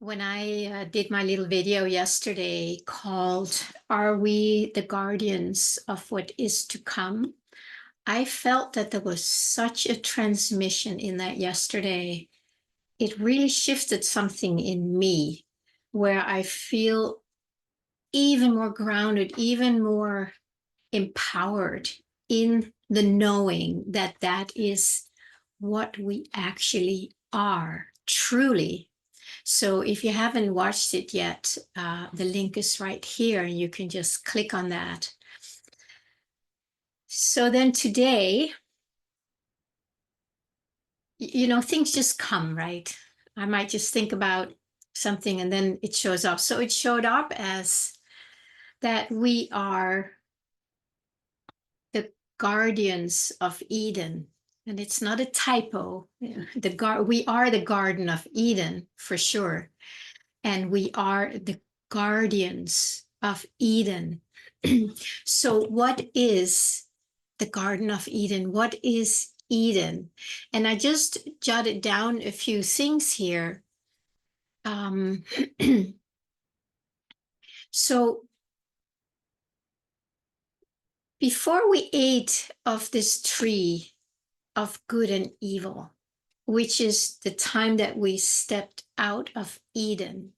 When I did my little video yesterday called Are We the Guardians of What Is to Come? I felt that there was such a transmission in that yesterday. It really shifted something in me where I feel even more grounded, even more empowered in the knowing that that is what we actually are, truly. So if you haven't watched it yet, the link is right here and you can just click on that. So then today, things just come, right? I might just think about something and then it shows up. So it showed up as that we are the guardians of Eden. And it's not a typo. We are the Garden of Eden for sure. And we are the guardians of Eden. So what is the Garden of Eden? What is Eden? And I just jotted down a few things here. So before we ate of this tree of good and evil, which is the time that we stepped out of Eden.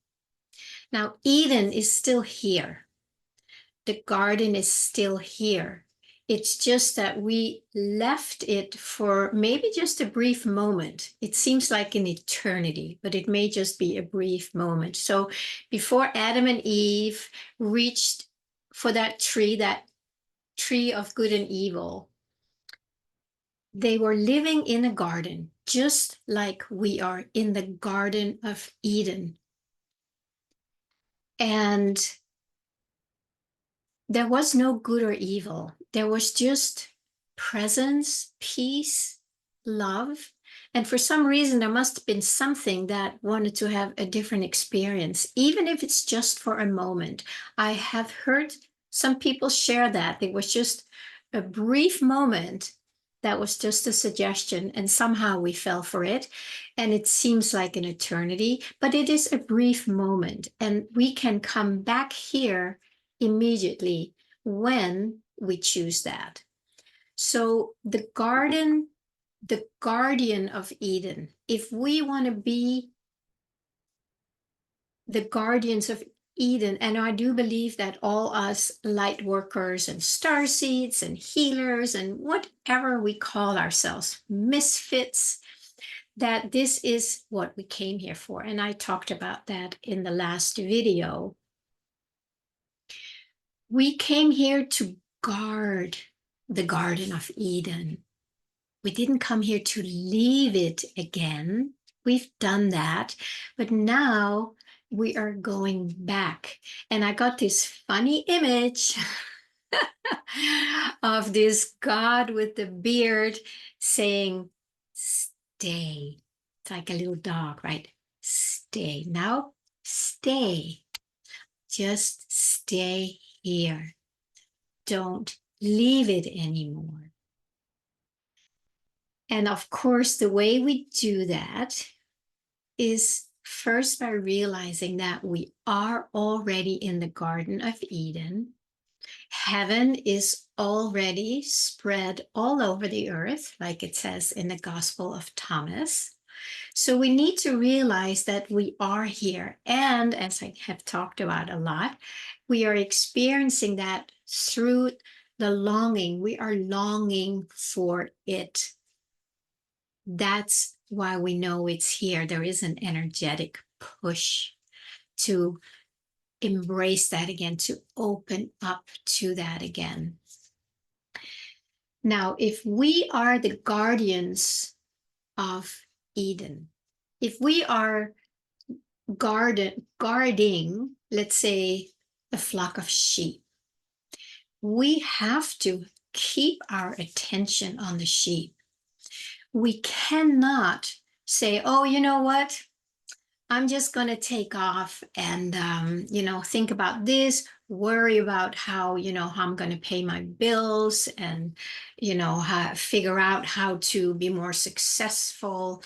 Now, Eden is still here. The garden is still here. It's just that we left it for maybe just a brief moment. It seems like an eternity, but it may just be a brief moment. So before Adam and Eve reached for that tree of good and evil, they were living in a garden, just like we are in the Garden of Eden. And there was no good or evil. There was just presence, peace, love. And for some reason, there must have been something that wanted to have a different experience, even if it's just for a moment. I have heard some people share that. It was just a brief moment that was just a suggestion, and somehow we fell for it. And it seems like an eternity, but it is a brief moment. And we can come back here immediately when we choose that. So the garden, the guardian of Eden, if we want to be the guardians of Eden, and I do believe that all us light workers and starseeds and healers and whatever we call ourselves, misfits, that this is what we came here for. And I talked about that in the last video. We came here to guard the Garden of Eden. We didn't come here to leave it again. We've done that, but now we are going back. And I got this funny image of this God with the beard saying, stay. It's like a little dog, right? Stay. Now, stay. Just stay here. Don't leave it anymore. And of course, the way we do that is first by realizing that we are already in the Garden of Eden. Heaven is already spread all over the earth, like it says in the Gospel of Thomas. So we need to realize that we are here. And as I have talked about a lot, we are experiencing that through the longing. We are longing for it. That's why we know it's here. There is an energetic push to embrace that again, to open up to that again. Now, if we are the guardians of Eden, if we are guarding, let's say, a flock of sheep, we have to keep our attention on the sheep. We cannot say, oh, you know what? I'm just going to take off and, think about this, worry about how I'm going to pay my bills and, figure out how to be more successful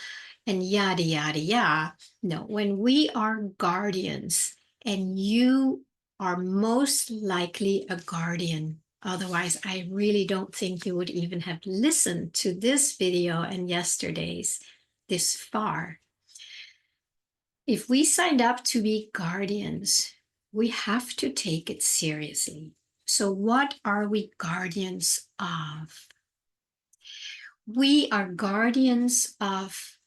and yada, yada, yada. No, when we are guardians, and you are most likely a guardian. Otherwise, I really don't think you would even have listened to this video and yesterday's this far. If we signed up to be guardians, we have to take it seriously. So what are we guardians of? We are guardians of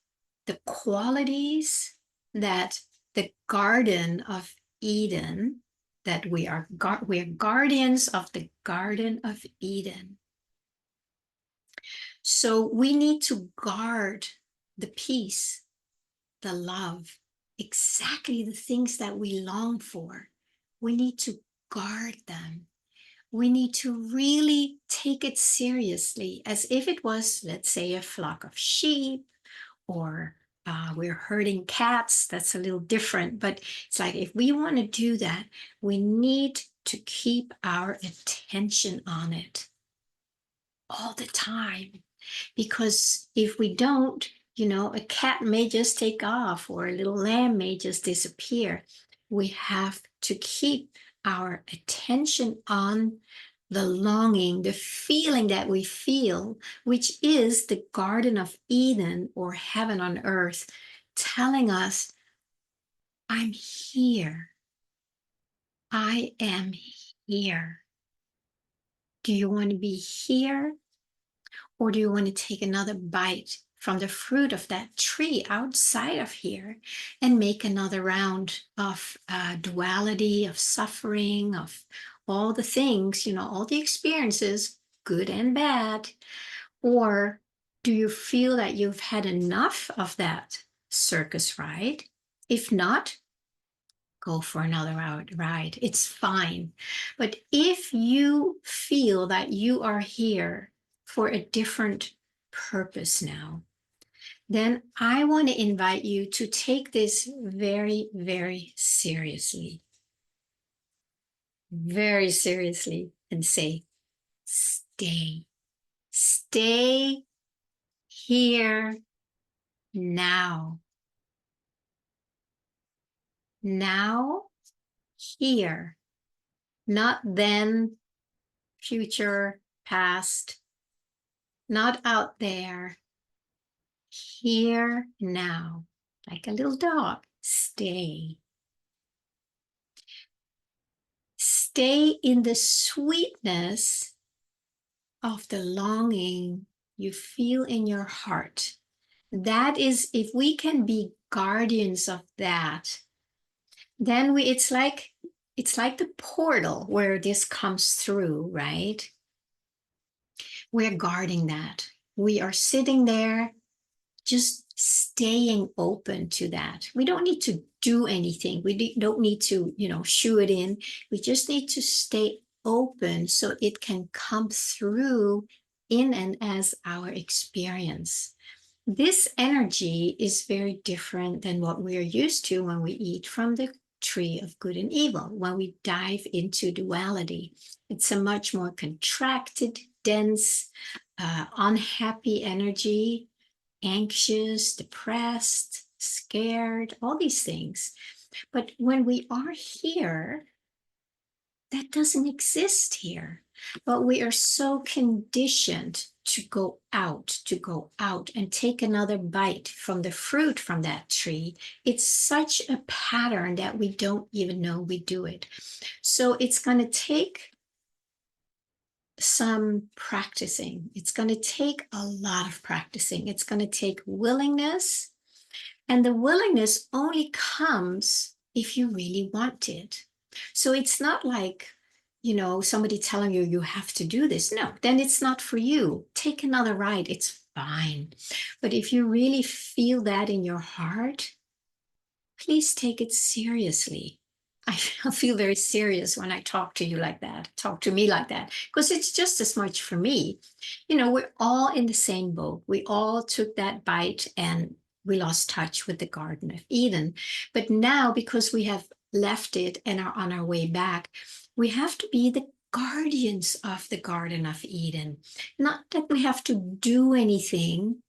the qualities that the Garden of Eden, that we are guardians of the Garden of Eden. So we need to guard the peace, the love, exactly the things that we long for. We need to guard them. We need to really take it seriously, as if it was, let's say, a flock of sheep, or we're herding cats. That's a little different, but it's like, if we want to do that, we need to keep our attention on it all the time. Because if we don't, a cat may just take off, or a little lamb may just disappear. We have to keep our attention on the longing, the feeling that we feel, which is the Garden of Eden, or heaven on earth, telling us, I'm here. I am here. Do you want to be here? Or do you want to take another bite from the fruit of that tree outside of here and make another round of duality, of suffering, of all the things, all the experiences, good and bad? Or do you feel that you've had enough of that circus ride? If not, go for another ride. It's fine. But if you feel that you are here for a different purpose now, then I want to invite you to take this very, very seriously. Very seriously, and say, stay. Stay here now. Now, here. Not then, future, past. Not out there. Here now. Like a little dog. Stay. Stay in the sweetness of the longing you feel in your heart. That is, if we can be guardians of that, then it's like the portal where this comes through, right? We're guarding that. We are sitting there, just staying open to that. We don't need to do anything. We don't need to, shoo it in. We just need to stay open so it can come through in and as our experience. This energy is very different than what we are used to when we eat from the tree of good and evil, when we dive into duality. It's a much more contracted, dense, unhappy energy, anxious, depressed, scared, all these things. But when we are here, that doesn't exist here. But we are so conditioned to go out and take another bite from the fruit from that tree. It's such a pattern that we don't even know we do it. So it's going to take some practicing. It's going to take a lot of practicing. It's going to take willingness. And the willingness only comes if you really want it. So it's not like, somebody telling you you have to do this. No, then it's not for you. Take another ride. It's fine. But if you really feel that in your heart, please take it seriously. I feel very serious when I talk to you like that, talk to me like that, because it's just as much for me. We're all in the same boat. We all took that bite and we lost touch with the Garden of Eden. But now, because we have left it and are on our way back, we have to be the guardians of the Garden of Eden. Not that we have to do anything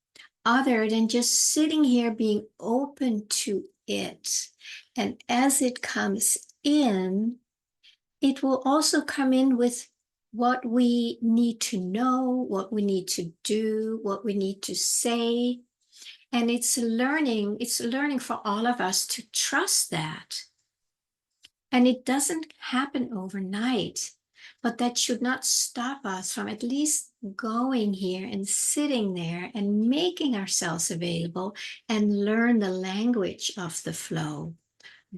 other than just sitting here being open to it. And as it comes in, it will also come in with what we need to know, what we need to do, what we need to say. And it's learning for all of us to trust that. And it doesn't happen overnight, but that should not stop us from at least going here and sitting there and making ourselves available and learn the language of the flow,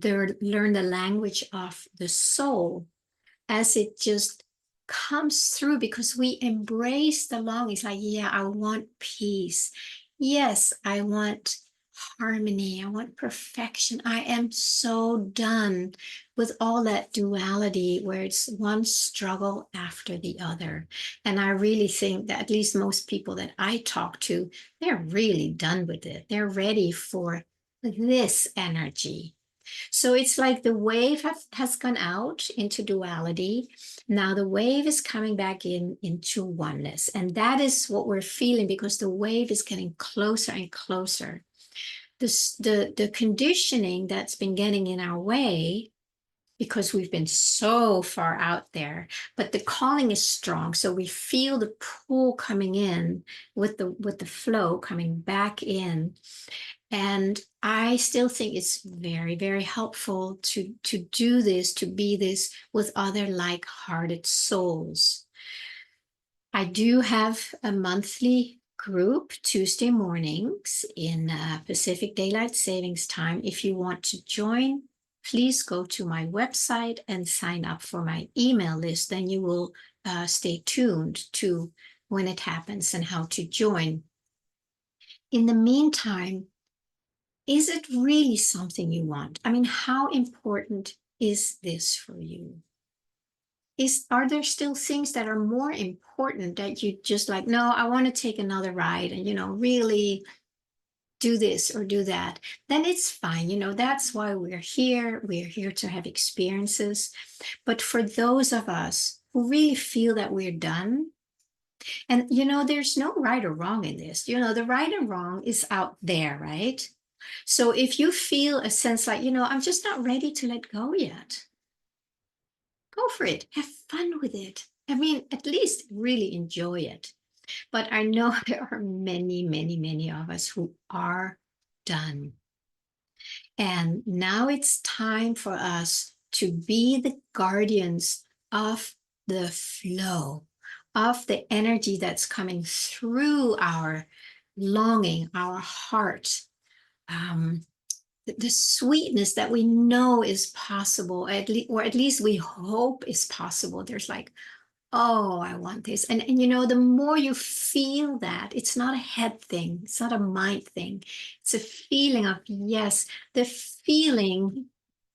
learn the language of the soul as it just comes through, because we embrace the longing. It's like, yeah, I want peace. Yes, I want harmony. I want perfection. I am so done with all that duality where it's one struggle after the other. And I really think that at least most people that I talk to, they're really done with it. They're ready for this energy. So it's like the wave has gone out into duality. Now the wave is coming back into oneness. And that is what we're feeling, because the wave is getting closer and closer. The conditioning that's been getting in our way, because we've been so far out there, but the calling is strong. So we feel the pull coming in with the flow coming back in. And I still think it's very, very helpful to do this, to be this with other like-hearted souls. I do have a monthly group Tuesday mornings in Pacific Daylight Savings Time. If you want to join, please go to my website and sign up for my email list. Then you will stay tuned to when it happens and how to join. In the meantime, is it really something you want? I mean, how important is this for you? Are there still things that are more important that you just like, no, I want to take another ride and, really do this or do that? Then it's fine. That's why we're here. We're here to have experiences. But for those of us who really feel that we're done, and, there's no right or wrong in this, the right and wrong is out there, right? So if you feel a sense like, I'm just not ready to let go yet, go for it. Have fun with it. I mean, at least really enjoy it. But I know there are many, many, many of us who are done. And now it's time for us to be the guardians of the flow, of the energy that's coming through our longing, our heart. The sweetness that we know is possible, or at least we hope is possible. There's like, oh, I want this. And the more you feel that, it's not a head thing, it's not a mind thing. It's a feeling of, yes, the feeling.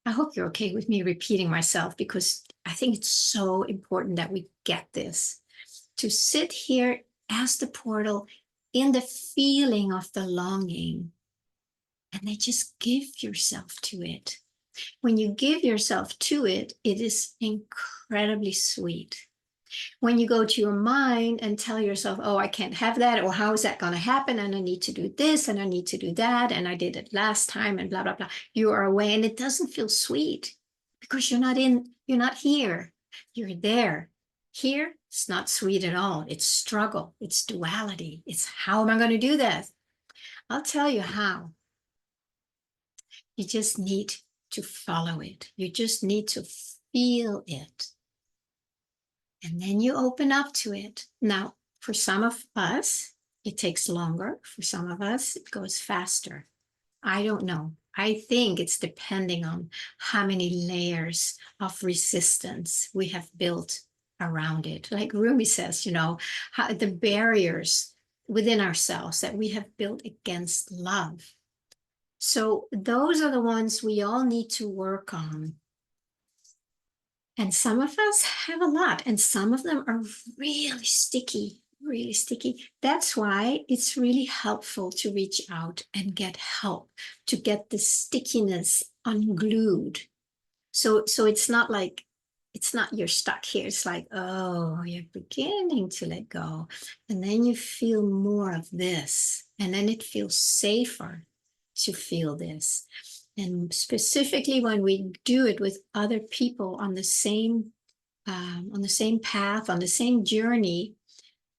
I hope you're okay with me repeating myself, because I think it's so important that we get this. To sit here as the portal in the feeling of the longing, and then just give yourself to it. When you give yourself to it, it is incredibly sweet. When you go to your mind and tell yourself, oh, I can't have that, or how is that going to happen? And I need to do this, and I need to do that, and I did it last time, and blah, blah, blah. You are away, and it doesn't feel sweet because you're not here. You're there. Here, it's not sweet at all. It's struggle. It's duality. It's how am I going to do that? I'll tell you how. You just need to follow it. You just need to feel it. And then you open up to it. Now, for some of us, it takes longer. For some of us, it goes faster. I don't know. I think it's depending on how many layers of resistance we have built around it. Like Rumi says, how the barriers within ourselves that we have built against love. So those are the ones we all need to work on. And some of us have a lot, and some of them are really sticky, really sticky. That's why it's really helpful to reach out and get help to get the stickiness unglued. So it's not like it's not you're stuck here. It's like, oh, you're beginning to let go. And then you feel more of this. And then it feels safer to feel this. And specifically when we do it with other people on the same path, on the same journey,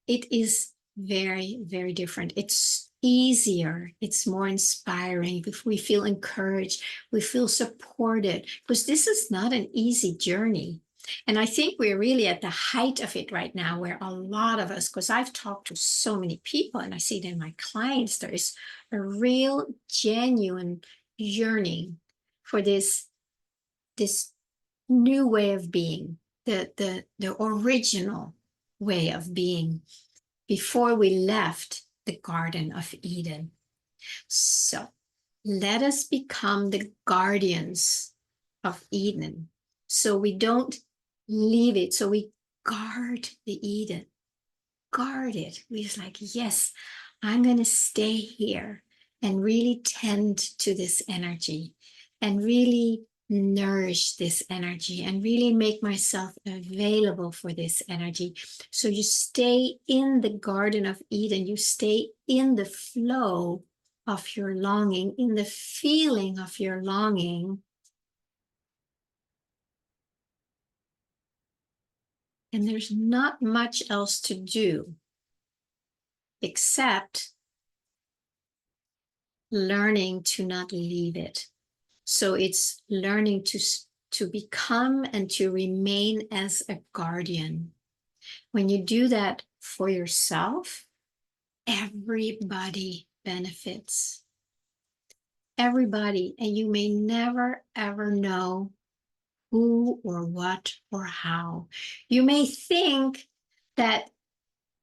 it is very, very different. It's easier. It's more inspiring. If we feel encouraged, we feel supported, because this is not an easy journey. And I think we're really at the height of it right now, where a lot of us, because I've talked to so many people and I see it in my clients, there is a real genuine yearning for this new way of being, the original way of being before we left the Garden of Eden. So let us become the guardians of Eden, so we don't leave it, so we guard the Eden, guard it. We're just like, yes, I'm going to stay here and really tend to this energy and really nourish this energy and really make myself available for this energy. So you stay in the Garden of Eden, you stay in the flow of your longing, in the feeling of your longing. And there's not much else to do except learning to not leave it. So it's learning to become and to remain as a guardian. When you do that for yourself, everybody benefits. Everybody. And you may never, ever know who or what or how. You may think that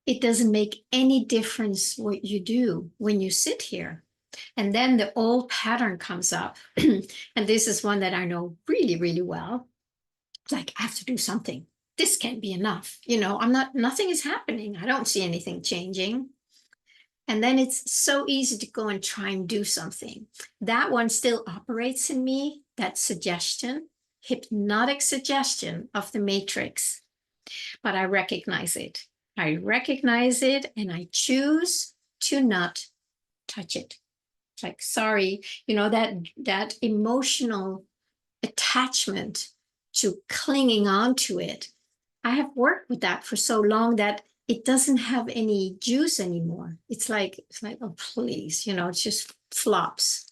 it doesn't make any difference what you do when you sit here. And then the old pattern comes up. And this is one that I know really, really well. It's like, I have to do something. This can't be enough. Nothing is happening. I don't see anything changing. And then it's so easy to go and try and do something. That one still operates in me, that suggestion, hypnotic suggestion of the matrix. But I recognize it. I recognize it and I choose to not touch it. It's like, sorry, that emotional attachment to clinging on to it. I have worked with that for so long that it doesn't have any juice anymore. It's like, oh, please, it just flops.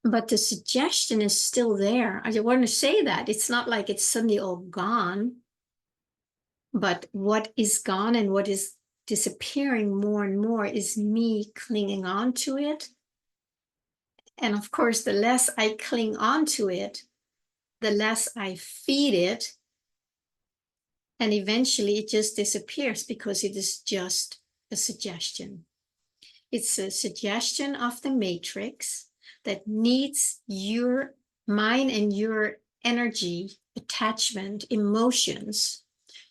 But the suggestion is still there. I want to say that it's not like it's suddenly all gone, but what is gone and what is disappearing more and more is me clinging on to it. And of course, the less I cling on to it, the less I feed it. And eventually it just disappears because it is just a suggestion. It's a suggestion of the matrix that needs your mind and your energy, attachment, emotions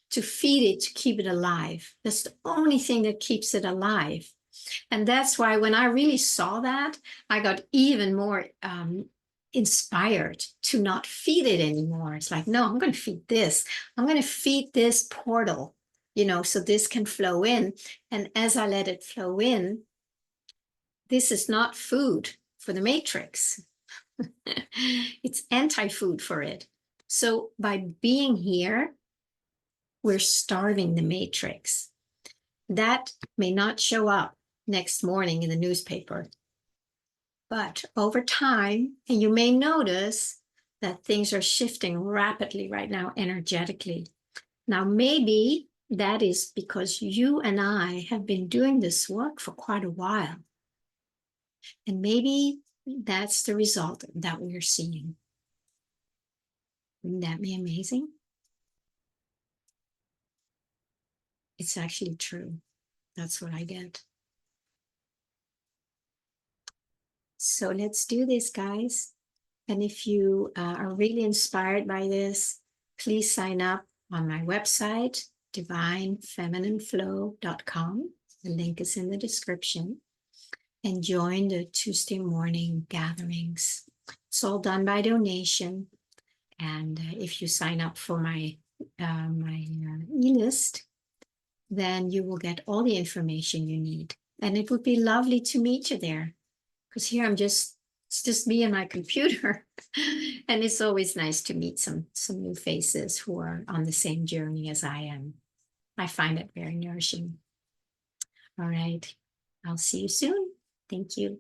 to feed it, to keep it alive. That's the only thing that keeps it alive. And that's why when I really saw that, I got even more inspired to not feed it anymore. It's like, no, I'm going to feed this. I'm going to feed this portal, so this can flow in. And as I let it flow in, this is not food for the matrix. It's anti-food for it. So by being here, we're starving the matrix. That may not show up next morning in the newspaper. But over time, and you may notice that things are shifting rapidly right now energetically. Now, maybe that is because you and I have been doing this work for quite a while. And maybe that's the result that we're seeing. Wouldn't that be amazing? It's actually true. That's what I get. So let's do this, guys. And if you are really inspired by this, please sign up on my website, divinefeminineflow.com. The link is in the description. And join the Tuesday morning gatherings. It's all done by donation. And if you sign up for my my e-list, then you will get all the information you need. And it would be lovely to meet you there, because here it's just me and my computer. And it's always nice to meet some new faces who are on the same journey as I am. I find it very nourishing. All right. I'll see you soon. Thank you.